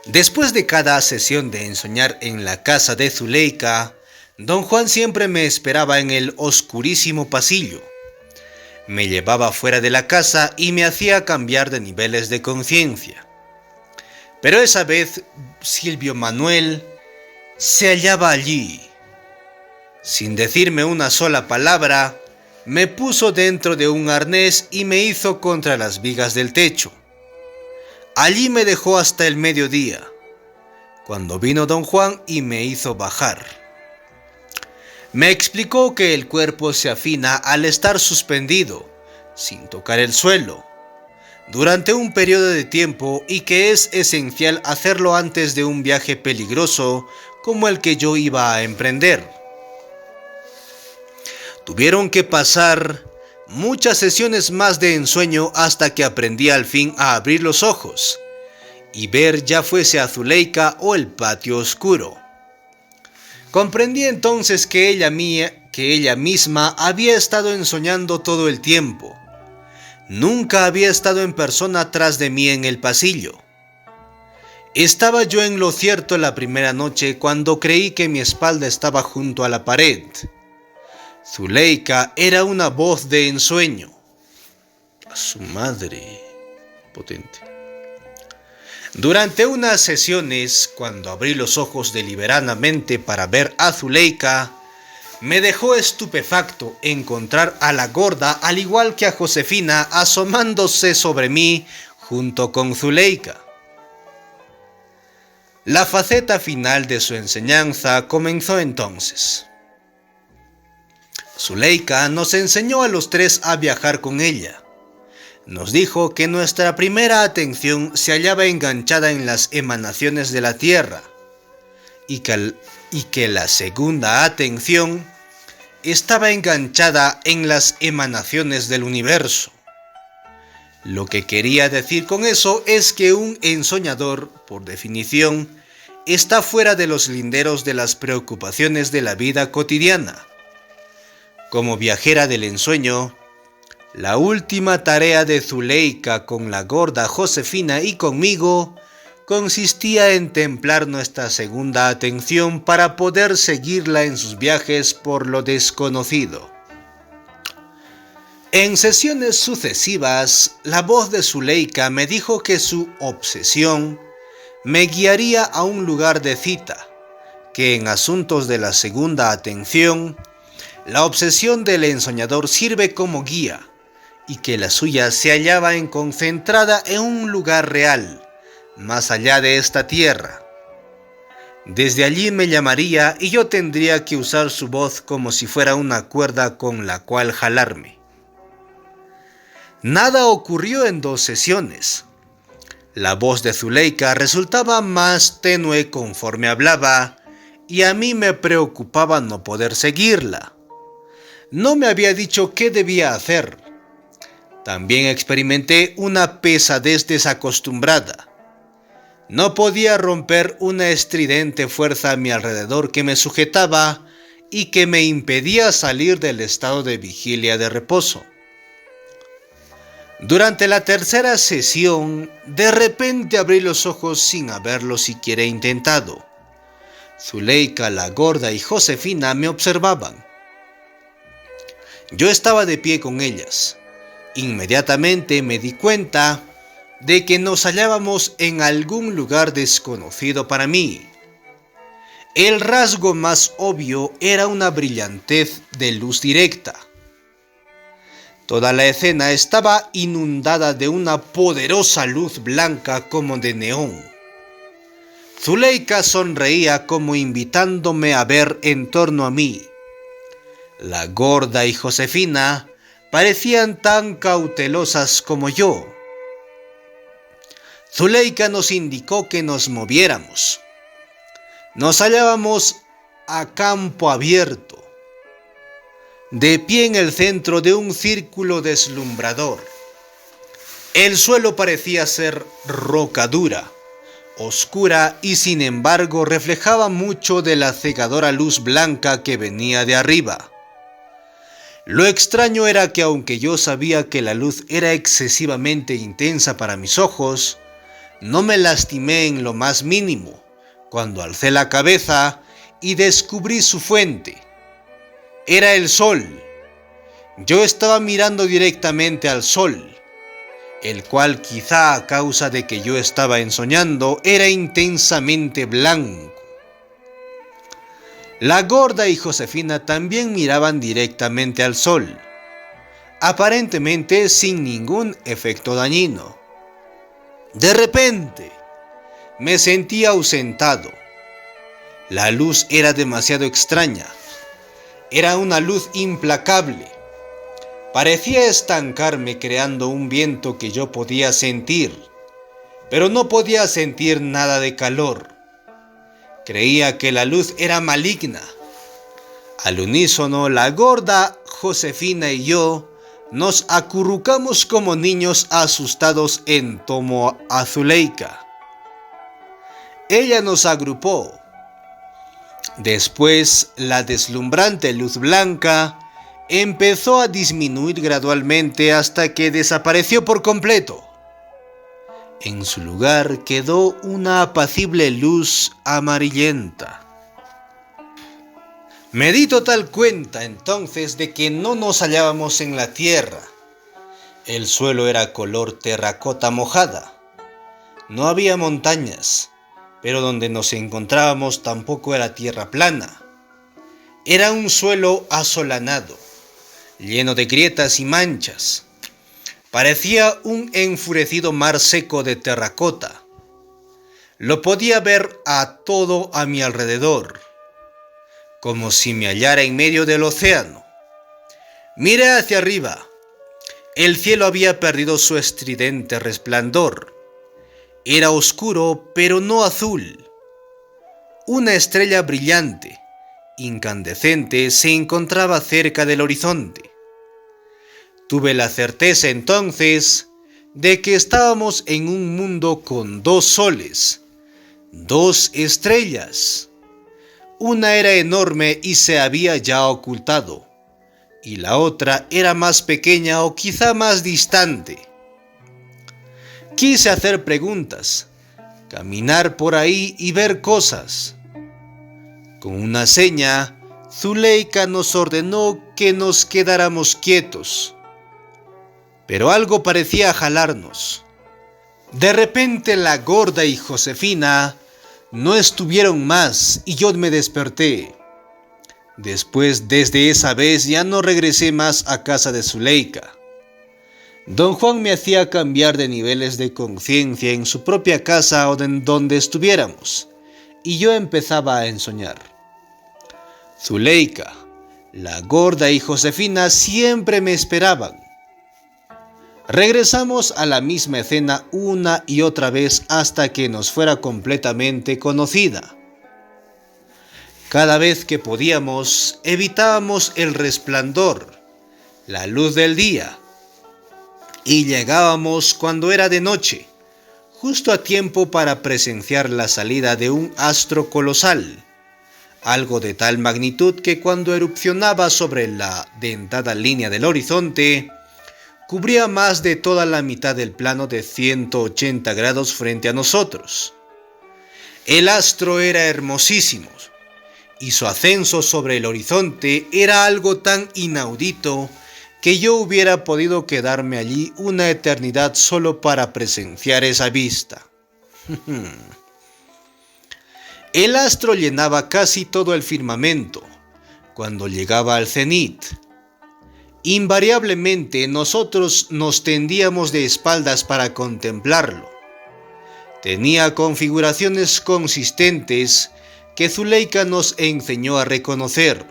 Después de cada sesión de ensoñar en la casa de Zuleika, don Juan siempre me esperaba en el oscurísimo pasillo. Me llevaba fuera de la casa y me hacía cambiar de niveles de conciencia. Pero esa vez Silvio Manuel se hallaba allí. Sin decirme una sola palabra, me puso dentro de un arnés y me hizo contra las vigas del techo. Allí me dejó hasta el mediodía, cuando vino don Juan y me hizo bajar. Me explicó que el cuerpo se afina al estar suspendido, sin tocar el suelo, durante un periodo de tiempo y que es esencial hacerlo antes de un viaje peligroso como el que yo iba a emprender. Tuvieron que pasar muchas sesiones más de ensueño hasta que aprendí al fin a abrir los ojos y ver ya fuese a Zuleika o el patio oscuro. Comprendí entonces que ella misma había estado ensoñando todo el tiempo. Nunca había estado en persona tras de mí en el pasillo. Estaba yo en lo cierto la primera noche cuando creí que mi espalda estaba junto a la pared. Zuleika era una voz de ensueño. A su madre, potente. Durante unas sesiones, cuando abrí los ojos deliberadamente para ver a Zuleika, me dejó estupefacto encontrar a la gorda, al igual que a Josefina, asomándose sobre mí junto con Zuleika. La faceta final de su enseñanza comenzó entonces. Zuleika nos enseñó a los tres a viajar con ella. Nos dijo que nuestra primera atención se hallaba enganchada en las emanaciones de la tierra y que la segunda atención estaba enganchada en las emanaciones del universo. Lo que quería decir con eso es que un ensoñador, por definición, está fuera de los linderos de las preocupaciones de la vida cotidiana. Como viajera del ensueño, la última tarea de Zuleika con la gorda Josefina y conmigo consistía en templar nuestra segunda atención para poder seguirla en sus viajes por lo desconocido. En sesiones sucesivas, la voz de Zuleika me dijo que su obsesión me guiaría a un lugar de cita, que en asuntos de la segunda atención, la obsesión del ensoñador sirve como guía, y que la suya se hallaba concentrada en un lugar real, más allá de esta tierra. Desde allí me llamaría y yo tendría que usar su voz como si fuera una cuerda con la cual jalarme. Nada ocurrió en 2 sesiones. La voz de Zuleika resultaba más tenue conforme hablaba, y a mí me preocupaba no poder seguirla. No me había dicho qué debía hacer. También experimenté una pesadez desacostumbrada. No podía romper una estridente fuerza a mi alrededor que me sujetaba y que me impedía salir del estado de vigilia de reposo. Durante la tercera sesión, de repente abrí los ojos sin haberlo siquiera intentado. Zuleika, la gorda y Josefina me observaban. Yo estaba de pie con ellas. Inmediatamente me di cuenta de que nos hallábamos en algún lugar desconocido para mí. El rasgo más obvio era una brillantez de luz directa. Toda la escena estaba inundada de una poderosa luz blanca como de neón. Zuleika sonreía como invitándome a ver en torno a mí. La gorda y Josefina parecían tan cautelosas como yo. Zuleika nos indicó que nos moviéramos. Nos hallábamos a campo abierto, de pie en el centro de un círculo deslumbrador. El suelo parecía ser roca dura, oscura y sin embargo reflejaba mucho de la cegadora luz blanca que venía de arriba. Lo extraño era que aunque yo sabía que la luz era excesivamente intensa para mis ojos, no me lastimé en lo más mínimo cuando alcé la cabeza y descubrí su fuente. Era el sol. Yo estaba mirando directamente al sol, el cual, quizá a causa de que yo estaba ensoñando, era intensamente blanco. La gorda y Josefina también miraban directamente al sol, aparentemente sin ningún efecto dañino. De repente, me sentí ausentado. La luz era demasiado extraña. Era una luz implacable. Parecía estancarme creando un viento que yo podía sentir, pero no podía sentir nada de calor. Creía que la luz era maligna. Al unísono, la gorda, Josefina y yo nos acurrucamos como niños asustados en torno a Zuleika. Ella nos agrupó. Después, la deslumbrante luz blanca empezó a disminuir gradualmente hasta que desapareció por completo. En su lugar quedó una apacible luz amarillenta. Me di total cuenta entonces de que no nos hallábamos en la tierra. El suelo era color terracota mojada. No había montañas, pero donde nos encontrábamos tampoco era tierra plana. Era un suelo asolanado, lleno de grietas y manchas. Parecía un enfurecido mar seco de terracota. Lo podía ver a todo a mi alrededor, como si me hallara en medio del océano. Miré hacia arriba. El cielo había perdido su estridente resplandor. Era oscuro, pero no azul. Una estrella brillante, incandescente, se encontraba cerca del horizonte. Tuve la certeza entonces de que estábamos en un mundo con dos soles, dos estrellas. Una era enorme y se había ya ocultado, y la otra era más pequeña o quizá más distante. Quise hacer preguntas, caminar por ahí y ver cosas. Con una seña, Zuleika nos ordenó que nos quedáramos quietos. Pero algo parecía jalarnos. De repente la gorda y Josefina no estuvieron más y yo me desperté. Después, desde esa vez, ya no regresé más a casa de Zuleika. Don Juan me hacía cambiar de niveles de conciencia en su propia casa o en donde estuviéramos, y yo empezaba a ensoñar. Zuleika, la gorda y Josefina siempre me esperaban. Regresamos a la misma escena una y otra vez hasta que nos fuera completamente conocida. Cada vez que podíamos, evitábamos el resplandor, la luz del día, y llegábamos cuando era de noche, justo a tiempo para presenciar la salida de un astro colosal, algo de tal magnitud que cuando erupcionaba sobre la dentada línea del horizonte, cubría más de toda la mitad del plano de 180 grados frente a nosotros. El astro era hermosísimo, y su ascenso sobre el horizonte era algo tan inaudito que yo hubiera podido quedarme allí una eternidad solo para presenciar esa vista. El astro llenaba casi todo el firmamento cuando llegaba al cenit. Invariablemente nosotros nos tendíamos de espaldas para contemplarlo. Tenía configuraciones consistentes que Zuleika nos enseñó a reconocer.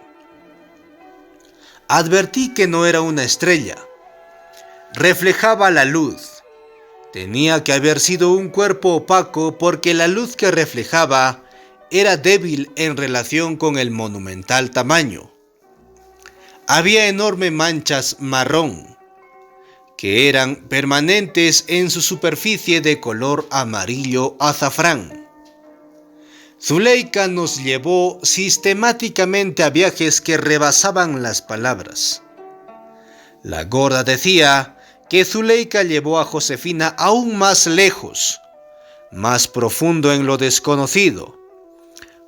Advertí que no era una estrella. Reflejaba la luz. Tenía que haber sido un cuerpo opaco porque la luz que reflejaba era débil en relación con el monumental tamaño. Había enormes manchas marrón, que eran permanentes en su superficie de color amarillo azafrán. Zuleika nos llevó sistemáticamente a viajes que rebasaban las palabras. La gorda decía que Zuleika llevó a Josefina aún más lejos, más profundo en lo desconocido,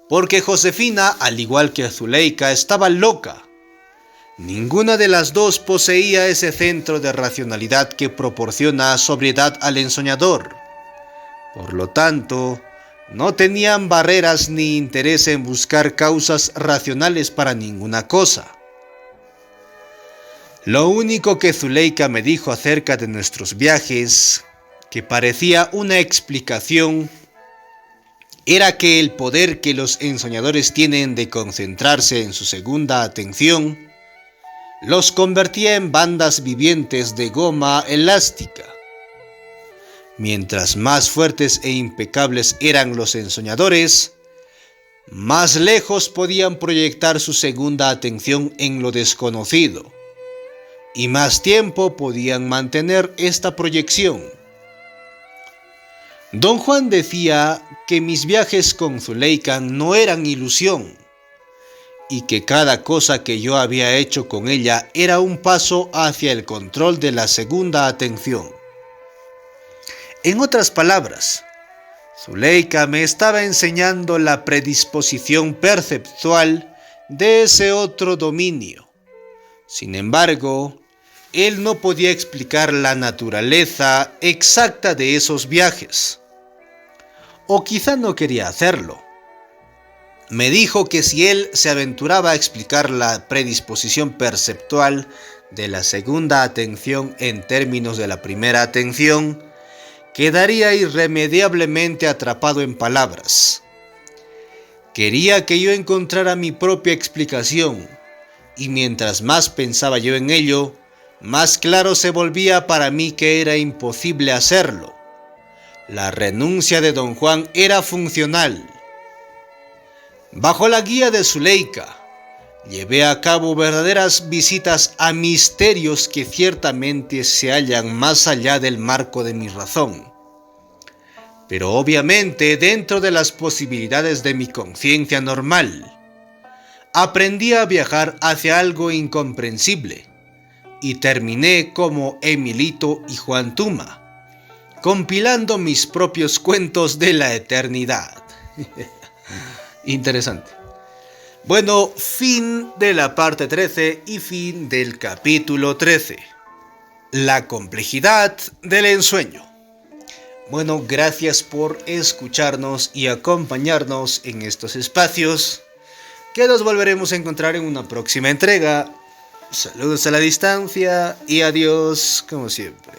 porque Josefina, al igual que Zuleika, estaba loca. Ninguna de las dos poseía ese centro de racionalidad que proporciona sobriedad al ensoñador. Por lo tanto, No tenían barreras ni interés en buscar causas racionales para ninguna cosa. Lo único que Zuleika me dijo acerca de nuestros viajes, que parecía una explicación, era que el poder que los ensoñadores tienen de concentrarse en su segunda atención los convertía en bandas vivientes de goma elástica. Mientras más fuertes e impecables eran los ensoñadores, más lejos podían proyectar su segunda atención en lo desconocido, y más tiempo podían mantener esta proyección. Don Juan decía que mis viajes con Zuleika no eran ilusión, y que cada cosa que yo había hecho con ella era un paso hacia el control de la segunda atención. En otras palabras, Zuleika me estaba enseñando la predisposición perceptual de ese otro dominio. Sin embargo, él no podía explicar la naturaleza exacta de esos viajes. O quizá no quería hacerlo. Me dijo que si él se aventuraba a explicar la predisposición perceptual de la segunda atención en términos de la primera atención, quedaría irremediablemente atrapado en palabras. Quería que yo encontrara mi propia explicación, y mientras más pensaba yo en ello, más claro se volvía para mí que era imposible hacerlo. La renuncia de don Juan era funcional. Bajo la guía de Zuleika, llevé a cabo verdaderas visitas a misterios que ciertamente se hallan más allá del marco de mi razón. Pero obviamente dentro de las posibilidades de mi conciencia normal. Aprendí a viajar hacia algo incomprensible y terminé como Emilito y Juan Tuma, compilando mis propios cuentos de la eternidad. Interesante. Bueno, fin de la parte 13 y fin del capítulo 13. La complejidad del ensueño. Bueno, gracias por escucharnos y acompañarnos en estos espacios, que nos volveremos a encontrar en una próxima entrega. Saludos a la distancia y adiós como siempre.